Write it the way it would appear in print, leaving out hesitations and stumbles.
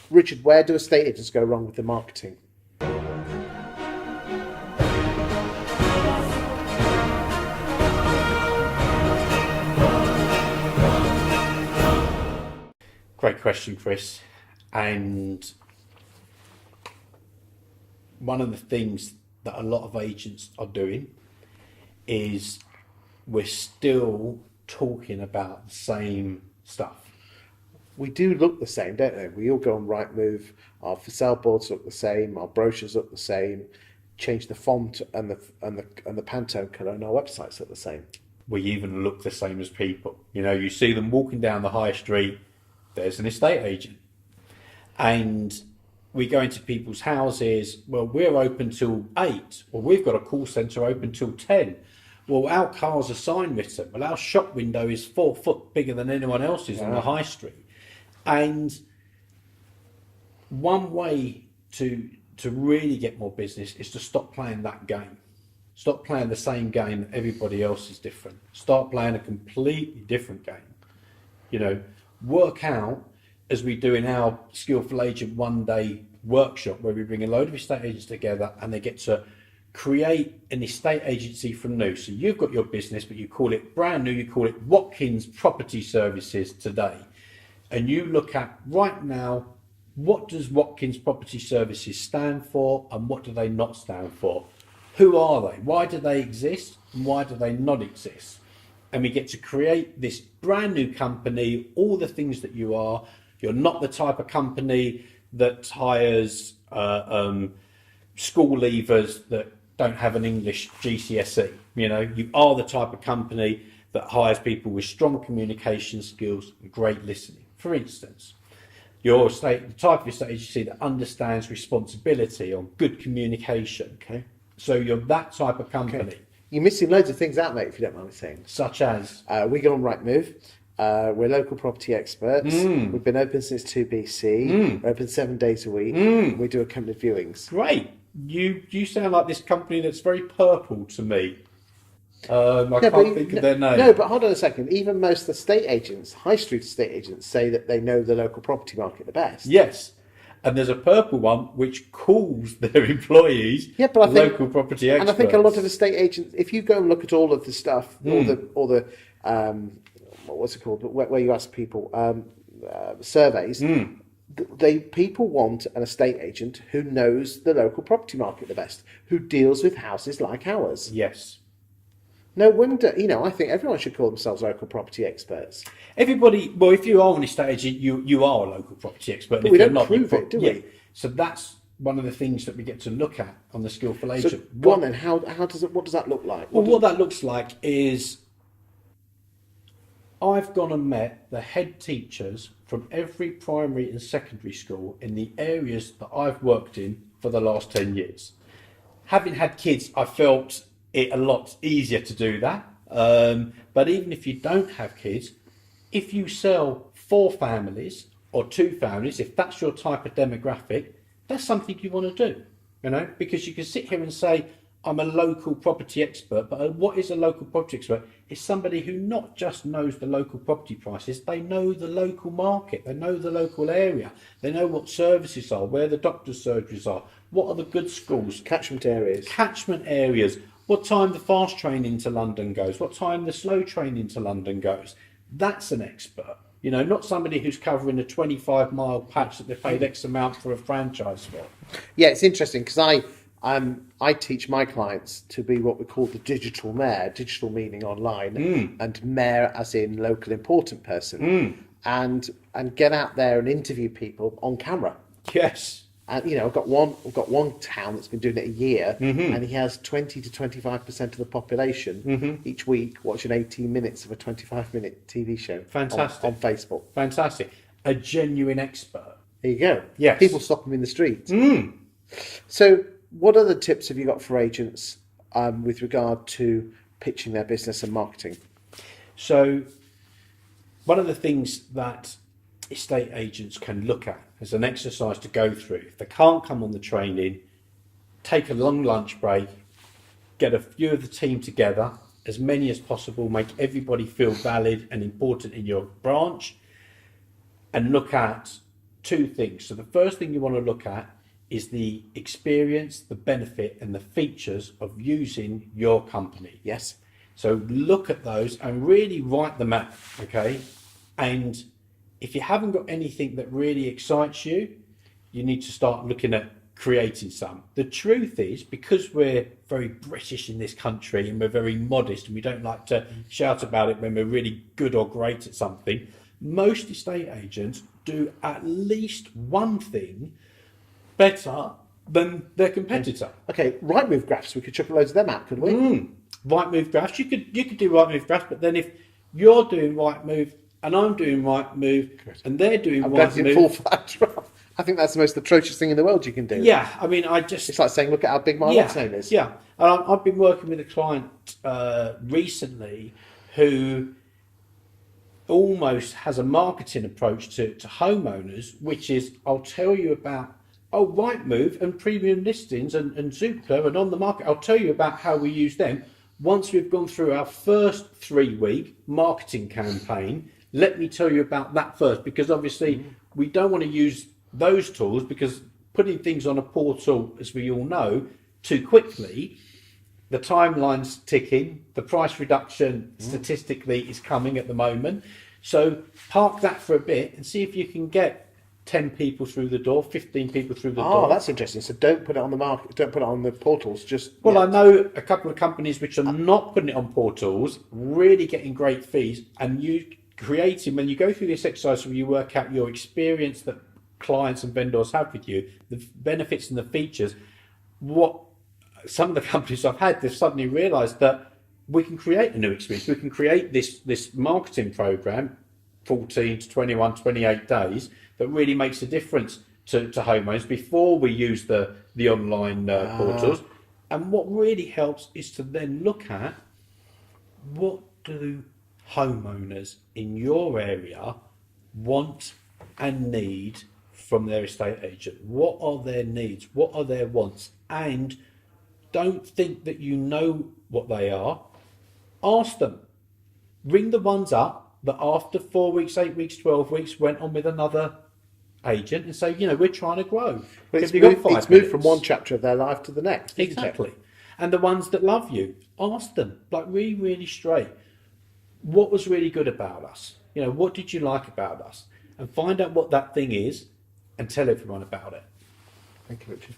Richard, where do estate agents go wrong with the marketing? Great question, Chris. And one of the things that a lot of agents are doing is we're still talking about the same stuff. We do look the same, don't they? We all go on Rightmove. Our for sale boards look the same. Our brochures look the same. Change the font and the Pantone colour, and our websites look the same. We even look the same as people. You know, you see them walking down the high street, there's an estate agent. And we go into people's houses, well, we're open till 8, or we've got a call centre open till 10. Well, our car's a sign written, well, our shop window is 4 foot bigger than anyone else's on the high street. And one way to really get more business is to stop playing that game. Stop playing the same game that everybody else is different. Start playing a completely different game. You know, work out, as we do in our Skillful Agent one-day workshop, where we bring a load of estate agents together and they get to create an estate agency from new. So you've got your business, but you call it brand new, you call it Watkins Property Services today. And you look at right now, what does Watkins Property Services stand for and what do they not stand for? Who are they? Why do they exist and why do they not exist? And we get to create this brand new company, all the things that you are. You're not the type of company that hires school leavers that don't have an English GCSE. You know, you are the type of company that hires people with strong communication skills and great listening. For instance, your the type of estate agency that understands responsibility on good communication. Okay. So you're that type of company. Okay. You're missing loads of things out, mate, if you don't mind me saying. Such as? We go on Rightmove. We're local property experts. We've been open since 2 BC. We're open 7 days a week. We do accompanied viewings. Great. You sound like this company that's very purple to me. I can't think of their name. No, but hold on a second. Even most estate agents, high street estate agents, say that they know the local property market the best. Yes. And there's a purple one which calls their employees local property experts. And I think a lot of estate agents, if you go and look at all of the stuff, all the what's it called, where you ask people, surveys, people want an estate agent who knows the local property market the best, who deals with houses like ours. Yes. No wonder, I think everyone should call themselves local property experts. Everybody, well, if you are an estate agent, you are a local property expert. But we don't prove it, do we? Yeah. So that's one of the things that we get to look at on the Skillful Agent. So go on then, what does that look like? What that looks like is I've gone and met the head teachers from every primary and secondary school in the areas that I've worked in for the last 10 years. Having had kids, I felt it a lot easier to do that. But even if you don't have kids, if you sell 4 families or 2 families, if that's your type of demographic, that's something you want to do, because you can sit here and say, I'm a local property expert, but what is a local property expert? It's somebody who not just knows the local property prices, they know the local market, they know the local area, they know what services are, where the doctor's surgeries are, what are the good schools. Catchment areas. What time the fast train into London goes, what time the slow train into London goes. That's an expert, not somebody who's covering a 25-mile patch that they paid X amount for a franchise for. Yeah, it's interesting because I teach my clients to be what we call the digital mayor, digital meaning online, and mayor as in local important person, and get out there and interview people on camera. Yes. And I've got one town that's been doing it a year, and he has 20 to 25% of the population each week watching 18 minutes of a 25-minute TV show. Fantastic. On Facebook. Fantastic. A genuine expert. There you go. Yes. People stop him in the street. So, what other tips have you got for agents with regard to pitching their business and marketing? So, one of the things that estate agents can look at as an exercise to go through, if they can't come on the training, take a long lunch break, get a few of the team together, as many as possible, make everybody feel valid and important in your branch, and look at two things. So the first thing you want to look at is the experience, the benefit, and the features of using your company. Yes. So look at those and really write them out, okay? And if you haven't got anything that really excites you, you need to start looking at creating some. The truth is, because we're very British in this country and we're very modest and we don't like to shout about it when we're really good or great at something, most estate agents do at least one thing better than their competitor. Okay, right move graphs. We could chuck loads of them out, couldn't we? Right move graphs. You could do right move graphs, but then if you're doing right move and I'm doing right move and they're doing right move, full flat drop. I think that's the most atrocious thing in the world you can do. Yeah, I mean, it's like saying, look at how big my lot's name is. Yeah, and I've been working with a client recently who almost has a marketing approach to homeowners, which is, I'll tell you about Rightmove and premium listings and Zoopla and on the market. I'll tell you about how we use them. Once we've gone through our first 3-week marketing campaign, let me tell you about that first, because obviously we don't want to use those tools, because putting things on a portal, as we all know, too quickly, the timeline's ticking, the price reduction statistically is coming at the moment. So park that for a bit and see if you can get 10 people through the door, 15 people through the door. Oh, that's interesting. So don't put it on the market, don't put it on the portals, just... Well, I know a couple of companies which are not putting it on portals, really getting great fees, and you creating, when you go through this exercise where you work out your experience that clients and vendors have with you, the benefits and the features, what some of the companies I've had, they've suddenly realised that we can create a new experience. We can create this marketing program, 14 to 21, 28 days, that really makes a difference to homeowners before we use the online portals. And what really helps is to then look at, what do homeowners in your area want and need from their estate agent? What are their needs? What are their wants? And don't think that you know what they are. Ask them. Ring the ones up that after 4 weeks, 8 weeks, 12 weeks went on with another agent and say, we're trying to grow. But it's moved from one chapter of their life to the next. Exactly. And the ones that love you, ask them, like really, really straight, what was really good about us? What did you like about us? And find out what that thing is and tell everyone about it. Thank you, Richard.